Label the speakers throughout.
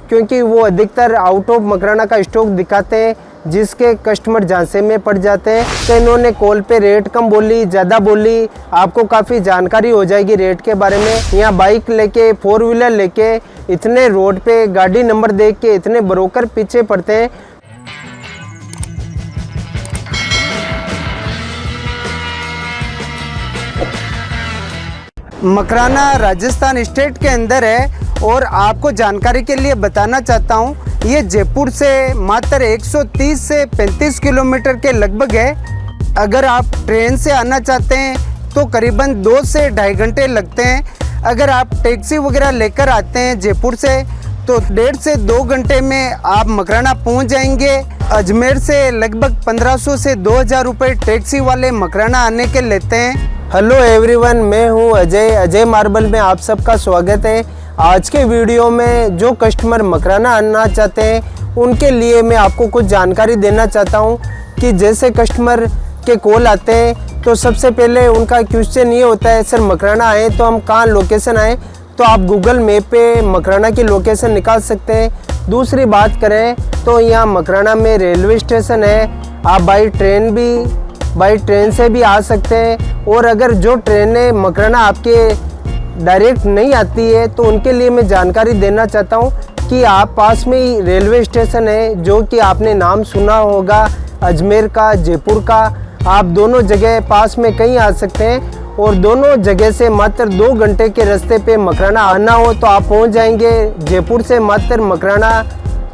Speaker 1: क्योंकि वो अधिकतर आउट ऑफ मकराना का स्टॉक दिखाते हैं, जिसके कस्टमर झांसे में पड़ जाते हैं। तो इन्होंने कॉल पे रेट कम बोली, ज़्यादा बोली, आपको काफ़ी जानकारी हो जाएगी रेट के बारे में। यहाँ बाइक लेके, 4 व्हीलर लेके इतने रोड पे गाड़ी नंबर देख के इतने ब्रोकर पीछे पड़ते हैं। मकराना राजस्थान स्टेट के अंदर है और आपको जानकारी के लिए बताना चाहता हूँ, ये जयपुर से मात्र 130 से 35 किलोमीटर के लगभग है। अगर आप ट्रेन से आना चाहते हैं तो करीबन 2 से ढाई घंटे लगते हैं। अगर आप टैक्सी वगैरह लेकर आते हैं जयपुर से तो 1.5 से 2 घंटे में आप मकराना पहुंच जाएंगे। अजमेर से लगभग 1500 से 2000 रुपये टैक्सी वाले मकराना आने के लेते हैं। हेलो एवरीवन, मैं हूं अजय मार्बल में आप सबका स्वागत है। आज के वीडियो में जो कस्टमर मकराना आना चाहते हैं उनके लिए मैं आपको कुछ जानकारी देना चाहता हूं कि जैसे कस्टमर के कॉल आते हैं तो सबसे पहले उनका क्वेश्चन ये होता है, सर मकराना आए तो हम कहाँ लोकेशन आए, तो आप गूगल मैप पे मकराना की लोकेशन निकाल सकते हैं। दूसरी बात करें तो यहाँ मकराना में रेलवे स्टेशन है, आप बाई ट्रेन से भी आ सकते हैं। और अगर जो ट्रेनें मकराना आपके डायरेक्ट नहीं आती है तो उनके लिए मैं जानकारी देना चाहता हूँ कि आप पास में ही रेलवे स्टेशन है जो कि आपने नाम सुना होगा, अजमेर का, जयपुर का। आप दोनों जगह पास में कहीं आ सकते हैं और दोनों जगह से मात्र 2 घंटे के रास्ते पे मकराना आना हो तो आप पहुंच जाएंगे। जयपुर से मात्र मकराना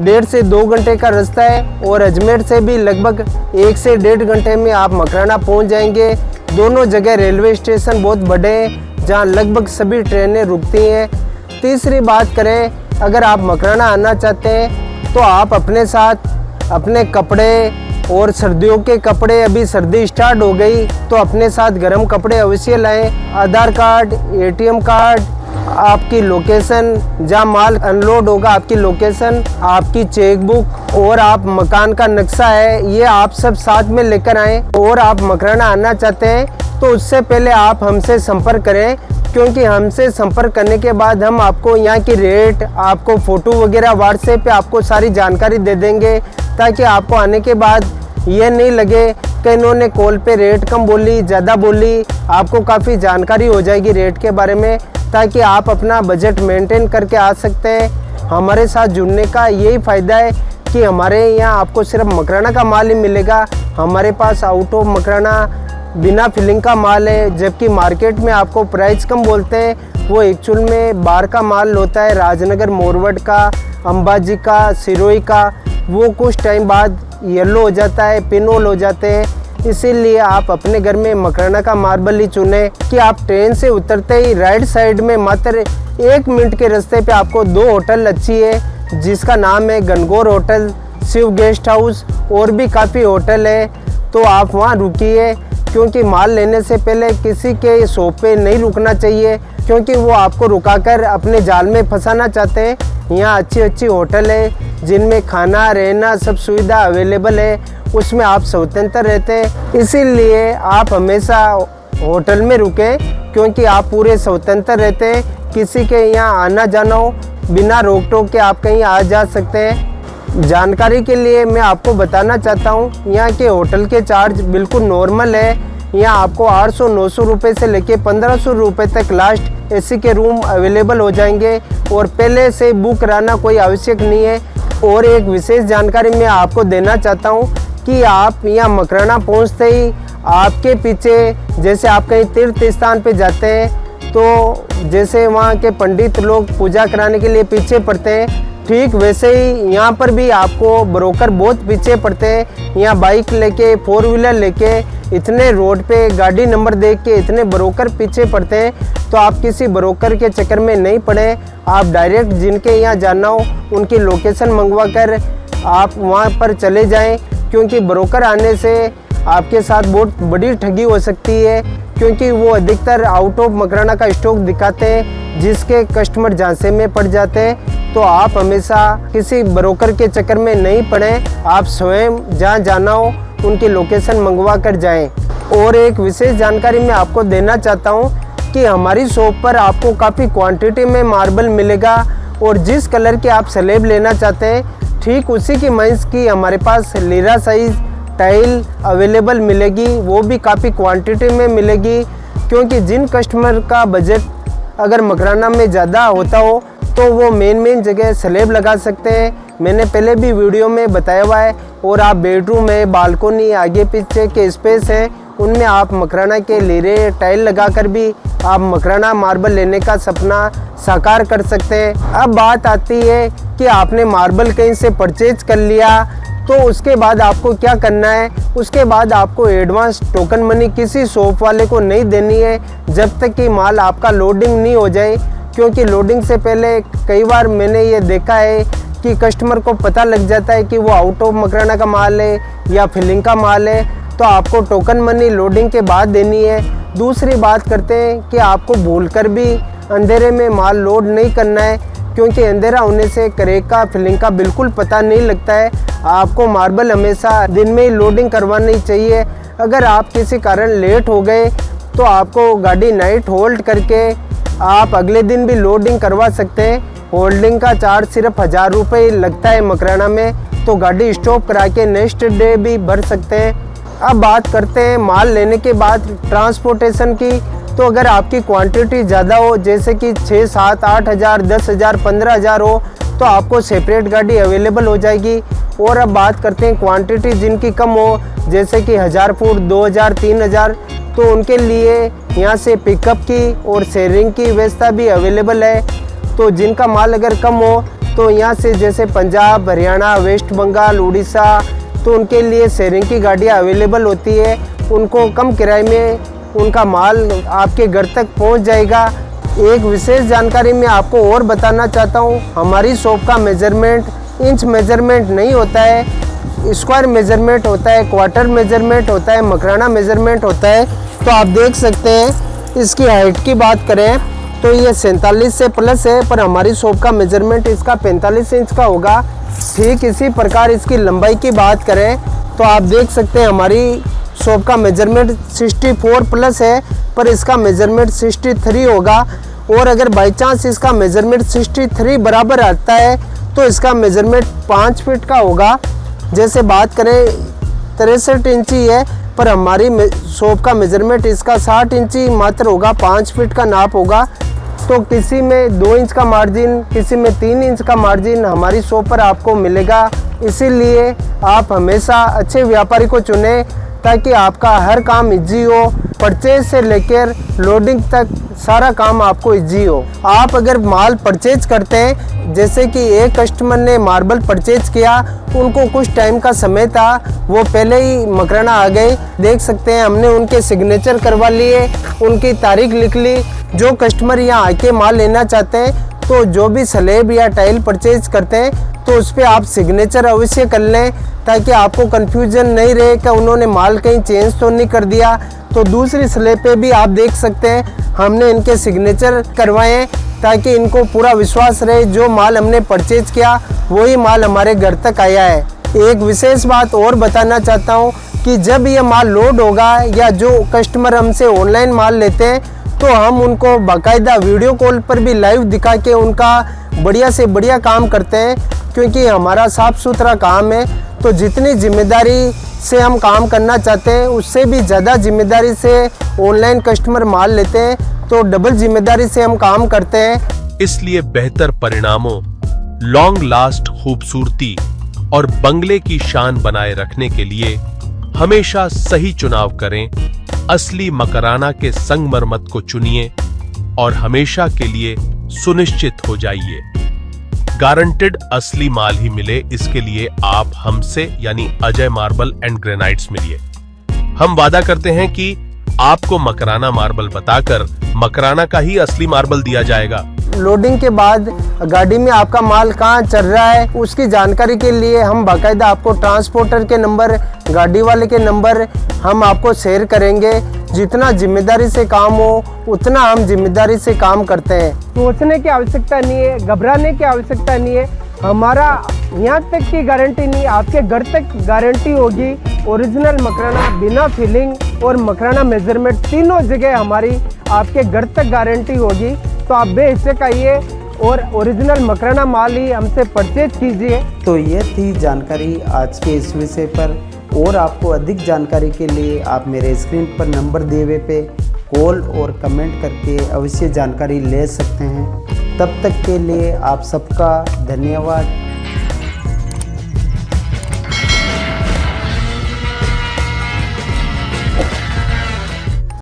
Speaker 1: 1.5 से 2 घंटे का रास्ता है और अजमेर से भी लगभग 1 से 1.5 घंटे में आप मकराना पहुंच जाएंगे। दोनों जगह रेलवे स्टेशन बहुत बड़े हैं जहाँ लगभग सभी ट्रेनें रुकती हैं। तीसरी बात करें, अगर आप मकराना आना चाहते हैं तो आप अपने साथ अपने कपड़े और सर्दियों के कपड़े, अभी सर्दी स्टार्ट हो गई तो अपने साथ गर्म कपड़े अवश्य लाएं। आधार कार्ड, ATM कार्ड, आपकी लोकेशन जहाँ माल अनलोड होगा, आपकी लोकेशन, आपकी चेकबुक और आप मकान का नक्शा है, ये आप सब साथ में लेकर आएँ। और आप मकराना आना चाहते हैं तो उससे पहले आप हमसे संपर्क करें, क्योंकि हमसे संपर्क करने के बाद हम आपको यहाँ की रेट, आपको फ़ोटो वगैरह व्हाट्सएप पे आपको सारी जानकारी दे देंगे, ताकि आपको आने के बाद ये नहीं लगे कि इन्होंने कॉल पे रेट कम बोली, ज़्यादा बोली। आपको काफ़ी जानकारी हो जाएगी रेट के बारे में, ताकि आप अपना बजट मेंटेन करके आ सकते हैं। हमारे साथ जुड़ने का यही फ़ायदा है कि हमारे यहाँ आपको सिर्फ मकराना का माल ही मिलेगा। हमारे पास आउट ऑफ मकराना बिना फिलिंग का माल है, जबकि मार्केट में आपको प्राइस कम बोलते हैं, वो एक्चुअल में बाहर का माल होता है। राजनगर, मोरवट का, अंबाजी का, सिरोही का, वो कुछ टाइम बाद येलो हो जाता है, पिनोल हो जाते हैं। इसीलिए आप अपने घर में मकराना का मार्बल ही चुने कि आप ट्रेन से उतरते ही राइट साइड में मात्र 1 मिनट के रास्ते पे आपको 2 होटल अच्छी है, जिसका नाम है Gangaur hotel, Shiv guest house और भी काफ़ी होटल है। तो आप वहाँ रुकिए, क्योंकि माल लेने से पहले किसी के शॉप पे नहीं रुकना चाहिए, क्योंकि वो आपको रुकाकर अपने जाल में फंसाना चाहते हैं। यहाँ अच्छी होटल है जिनमें खाना, रहना सब सुविधा अवेलेबल है, उसमें आप स्वतंत्र रहते हैं। इसीलिए आप हमेशा होटल में रुकें, क्योंकि आप पूरे स्वतंत्र रहते हैं। किसी के यहाँ आना जाना हो बिना रोक टोक के आप कहीं आ जा सकते हैं। जानकारी के लिए मैं आपको बताना चाहता हूँ, यहाँ के होटल के चार्ज बिल्कुल नॉर्मल है। यहाँ आपको 800-900 रुपये से लेके 1500 रुपये तक लास्ट AC के रूम अवेलेबल हो जाएंगे और पहले से बुक कराना कोई आवश्यक नहीं है। और एक विशेष जानकारी मैं आपको देना चाहता हूँ कि आप यहाँ मकराना पहुँचते ही आपके पीछे, जैसे आप कहीं तीर्थ स्थान पे जाते हैं तो जैसे वहाँ के पंडित लोग पूजा कराने के लिए पीछे पड़ते हैं, ठीक वैसे ही यहाँ पर भी आपको ब्रोकर बहुत पीछे पड़ते हैं। यहाँ बाइक लेके, 4 व्हीलर लेके इतने रोड पे गाड़ी नंबर देख के इतने ब्रोकर पीछे पड़ते हैं। तो आप किसी ब्रोकर के चक्कर में नहीं पड़े, आप डायरेक्ट जिनके यहाँ जाना हो उनकी लोकेशन मंगवा कर आप वहाँ पर चले जाएं, क्योंकि ब्रोकर आने से आपके साथ बहुत बड़ी ठगी हो सकती है, क्योंकि वो अधिकतर आउट ऑफ मकराना का स्टॉक दिखाते हैं, जिसके कस्टमर झांसे में पड़ जाते हैं। तो आप हमेशा किसी ब्रोकर के चक्कर में नहीं पड़े, आप स्वयं जहाँ जाना हो उनकी लोकेशन मंगवा कर जाएं। और एक विशेष जानकारी मैं आपको देना चाहता हूँ कि हमारी शॉप पर आपको काफ़ी क्वांटिटी में मार्बल मिलेगा और जिस कलर की आप स्लेब लेना चाहते हैं ठीक उसी की माइंस की हमारे पास लीरा साइज टाइल अवेलेबल मिलेगी, वो भी काफ़ी क्वांटिटी में मिलेगी। क्योंकि जिन कस्टमर का बजट अगर मकराना में ज़्यादा होता हो तो वो मेन जगह स्लेब लगा सकते हैं। मैंने पहले भी वीडियो में बताया हुआ है। और आप बेडरूम में बालकोनी आगे पीछे के स्पेस हैं उनमें आप मकराना के लीरे टाइल लगाकर भी आप मकराना मार्बल लेने का सपना साकार कर सकते हैं। अब बात आती है कि आपने मार्बल कहीं से परचेज कर लिया तो उसके बाद आपको क्या करना है। उसके बाद आपको एडवांस टोकन मनी किसी शॉप वाले को नहीं देनी है जब तक कि माल आपका लोडिंग नहीं हो जाए। क्योंकि लोडिंग से पहले कई बार मैंने ये देखा है कि कस्टमर को पता लग जाता है कि वो आउट ऑफ मकराना का माल है या फिलिंग का माल है, तो आपको टोकन मनी लोडिंग के बाद देनी है। दूसरी बात करते हैं कि आपको भूलकर भी अंधेरे में माल लोड नहीं करना है। क्योंकि अंधेरा होने से क्रैक का फिलिंग का बिल्कुल पता नहीं लगता है। आपको मार्बल हमेशा दिन में ही लोडिंग करवानी चाहिए। अगर आप किसी कारण लेट हो गए तो आपको गाड़ी नाइट होल्ड करके आप अगले दिन भी लोडिंग करवा सकते हैं। होल्डिंग का चार्ज सिर्फ 1000 रुपये लगता है मकराना में, तो गाड़ी स्टॉप करा के नेक्स्ट डे भी भर सकते हैं। अब बात करते हैं माल लेने के बाद ट्रांसपोर्टेशन की। तो अगर आपकी क्वांटिटी ज़्यादा हो जैसे कि 6, 7, 8 हज़ार, 10 हज़ार, 15 हज़ार हो तो आपको सेपरेट गाड़ी अवेलेबल हो जाएगी। और अब बात करते हैं क्वांटिटी जिनकी कम हो जैसे कि 1000 फुट, 2000, 3000, तो उनके लिए यहाँ से पिकअप की और शेयरिंग की व्यवस्था भी अवेलेबल है। तो जिनका माल अगर कम हो तो यहाँ से जैसे पंजाब, हरियाणा, वेस्ट बंगाल, उड़ीसा, तो उनके लिए शेयरिंग की गाड़ियाँ अवेलेबल होती है। उनको कम किराए में उनका माल आपके घर तक पहुँच जाएगा। एक विशेष जानकारी मैं आपको और बताना चाहता हूँ, हमारी शॉप का मेजरमेंट इंच मेजरमेंट नहीं होता है, स्क्वायर मेजरमेंट होता है, क्वार्टर मेजरमेंट होता है, मकराना मेजरमेंट होता है। तो आप देख सकते हैं इसकी हाइट की बात करें तो ये 47 से प्लस है, पर हमारी शॉप का मेजरमेंट इसका 45 इंच का होगा। ठीक इसी प्रकार इसकी लंबाई की बात करें तो आप देख सकते हैं हमारी शॉप का मेजरमेंट 64 प्लस है, पर इसका मेजरमेंट 63 होगा। और अगर बाई चांस इसका मेजरमेंट 63 बराबर आता है तो इसका मेजरमेंट 5 फीट का होगा। जैसे बात करें 63 इंची है, पर हमारी शॉप का मेजरमेंट इसका 60 इंची मात्र होगा, 5 फीट का नाप होगा। तो किसी में 2 इंच का मार्जिन, किसी में 3 इंच का मार्जिन हमारी शॉप पर आपको मिलेगा। इसीलिए आप हमेशा अच्छे व्यापारी को चुनें ताकि आपका हर काम इजी हो, परचेज से लेकर लोडिंग तक सारा काम आपको इजी हो। आप अगर माल परचेज करते हैं, जैसे कि एक कस्टमर ने मार्बल परचेज किया, उनको कुछ टाइम का समय था, वो पहले ही मकराना आ गए। देख सकते हैं हमने उनके सिग्नेचर करवा लिए, उनकी तारीख लिख ली। जो कस्टमर यहाँ आके माल लेना चाहते हैं तो जो भी स्लेब या टाइल परचेज करते हैं तो उस पर आप सिग्नेचर अवश्य कर लें ताकि आपको कन्फ्यूजन नहीं रहे कि उन्होंने माल कहीं चेंज तो नहीं कर दिया। तो दूसरी स्लेब पे भी आप देख सकते हैं हमने इनके सिग्नेचर करवाए ताकि इनको पूरा विश्वास रहे जो माल हमने परचेज किया वही माल हमारे घर तक आया है। एक विशेष बात और बताना चाहता हूँ कि जब ये माल लोड होगा या जो कस्टमर हमसे ऑनलाइन माल लेते हैं तो हम उनको बाकायदा वीडियो कॉल पर भी लाइव दिखा के उनका बढ़िया से बढ़िया काम करते हैं, क्योंकि हमारा साफ़ सुथरा काम है। तो जितनी जिम्मेदारी से हम काम करना चाहते हैं उससे भी ज़्यादा जिम्मेदारी से ऑनलाइन कस्टमर माल लेते हैं, तो डबल जिम्मेदारी से हम काम करते हैं।
Speaker 2: इसलिए बेहतर परिणामों, लॉन्ग लास्ट खूबसूरती और बंगले की शान बनाए रखने के लिए हमेशा सही चुनाव करें। असली मकराना के संगमरमर को चुनिए और हमेशा के लिए सुनिश्चित हो जाइए गारंटेड असली माल ही मिले। इसके लिए आप हमसे यानी अजय मार्बल एंड ग्रेनाइट्स मिलिए। हम वादा करते हैं कि आपको मकराना मार्बल बताकर मकराना का ही असली मार्बल दिया जाएगा।
Speaker 1: लोडिंग के बाद गाड़ी में आपका माल कहाँ चल रहा है उसकी जानकारी के लिए हम बाकायदा आपको ट्रांसपोर्टर के नंबर, गाड़ी वाले के नंबर हम आपको शेयर करेंगे। जितना जिम्मेदारी से काम हो उतना हम जिम्मेदारी से काम करते हैं। सोचने की आवश्यकता नहीं है, घबराने की आवश्यकता नहीं है। हमारा यहाँ तक की गारंटी नहीं, आपके घर तक गारंटी होगी। ओरिजिनल मकराना बिना फिलिंग और मकराना मेजरमेंट तीनों जगह हमारी आपके घर तक गारंटी होगी। तो आप बेहिचक आइए
Speaker 3: और ओरिजिनल मकराना माल ही हमसे परचेज कीजिए।
Speaker 1: तो ये थी जानकारी आज के इस विषय पर, और आपको अधिक जानकारी के लिए आप मेरे स्क्रीन पर नंबर दिए हुए पे कॉल और कमेंट करके अवश्य जानकारी ले सकते हैं। तब तक के लिए आप सबका धन्यवाद।